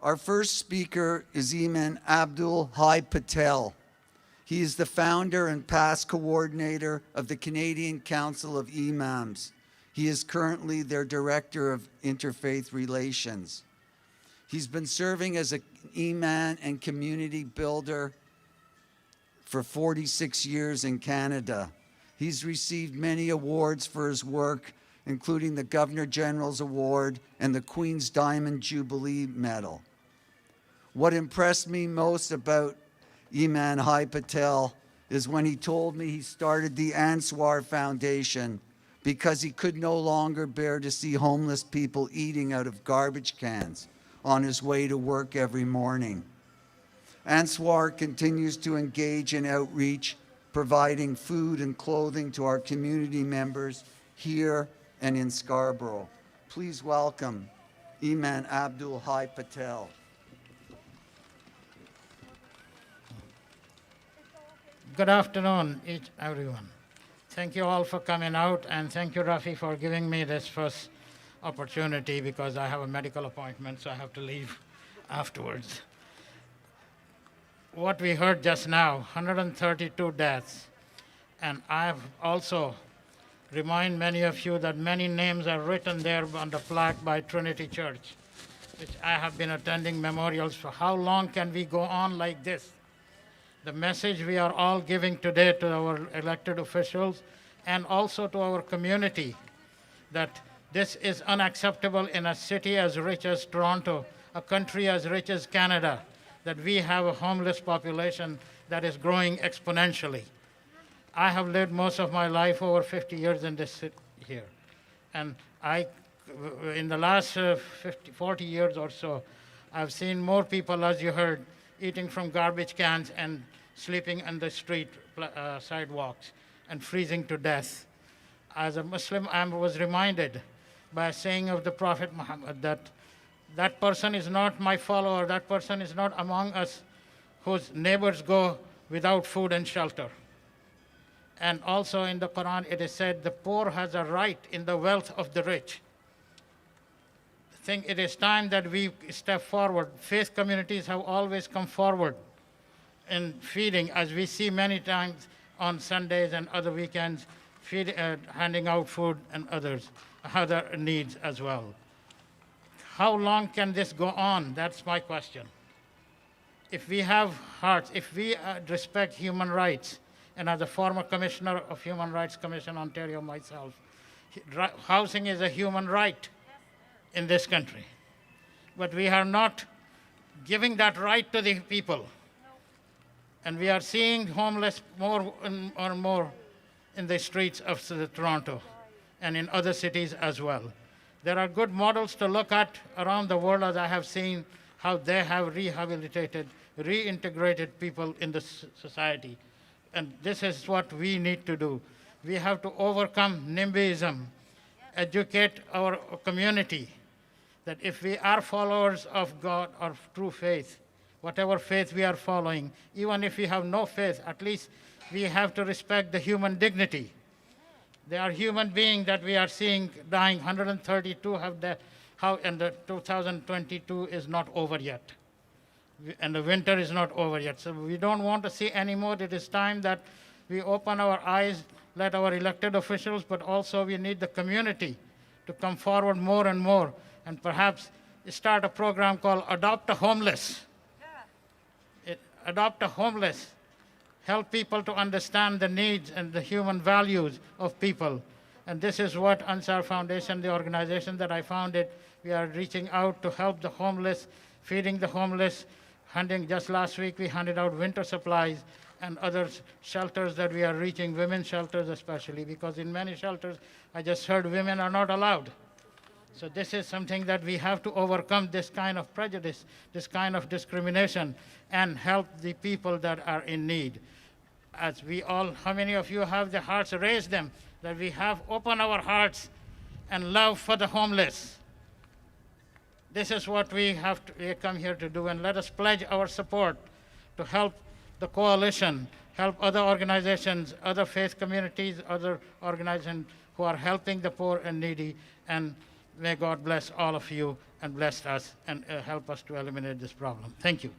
Our first speaker is Imam Abdul Hai Patel. He is the founder and past coordinator of the Canadian Council of Imams. He is currently their Director of Interfaith Relations. He's been serving as an imam and community builder for 46 years in Canada. He's received many awards for his work, including the Governor General's Award and the Queen's Diamond Jubilee Medal. What impressed me most about Imam Hai Patel is when he told me he started the Answar Foundation because he could no longer bear to see homeless people eating out of garbage cans on his way to work every morning. Answar continues to engage in outreach, providing food and clothing to our community members here and in Scarborough. Please welcome Imam Abdul Hai Patel. Good afternoon, everyone. Thank you all for coming out, and thank you, Rafi, for giving me this first opportunity because I have a medical appointment, so I have to leave afterwards. What we heard just now, 132 deaths, and I have also remind many of you that many names are written there on the plaque by Trinity Church, which I have been attending memorials for. How long can we go on like this? The message we are all giving today to our elected officials and also to our community, that this is unacceptable in a city as rich as Toronto, a country as rich as Canada, that we have a homeless population that is growing exponentially. I have lived most of my life, over 50 years in this city here. And in the last 40 years or so, I've seen more people, as you heard, eating from garbage cans and sleeping on the street sidewalks and freezing to death. As a Muslim, I was reminded by a saying of the Prophet Muhammad that that person is not my follower, that person is not among us whose neighbors go without food and shelter. And also in the Quran, it is said, the poor has a right in the wealth of the rich. I think it is time that we step forward. Faith communities have always come forward in feeding, as we see many times on Sundays and other weekends, handing out food and other needs as well. How long can this go on? That's my question. If we have hearts, if we respect human rights, and as a former commissioner of Human Rights Commission Ontario myself, housing is a human right in this country. But we are not giving that right to the people. And we are seeing homeless more and more in the streets of Toronto and in other cities as well. There are good models to look at around the world, as I have seen how they have rehabilitated, reintegrated people in the society. And this is what we need to do. We have to overcome NIMBYism, educate our community, that if we are followers of God or true faith, whatever faith we are following, even if we have no faith, at least we have to respect the human dignity. They are human beings that we are seeing dying. 132 have died, and the 2022 is not over yet. And the winter is not over yet. So we don't want to see any more. It is time that we open our eyes, let our elected officials, but also we need the community to come forward more and more, and perhaps start a program called Adopt a Homeless. Adopt a Homeless. Help people to understand the needs and the human values of people. And this is what Ansar Foundation, the organization that I founded, we are reaching out to help the homeless, feeding the homeless, just last week we handed out winter supplies and other shelters that we are reaching, women's shelters especially, because in many shelters, I just heard women are not allowed. So this is something that we have to overcome, this kind of prejudice, this kind of discrimination, and help the people that are in need. As we all, how many of you have the hearts, raise them, that we have opened our hearts and love for the homeless. This is what we come here to do, and let us pledge our support to help the coalition, help other organizations, other faith communities, other organizations who are helping the poor and needy, and May God bless all of you and bless us and help us to eliminate this problem. Thank you.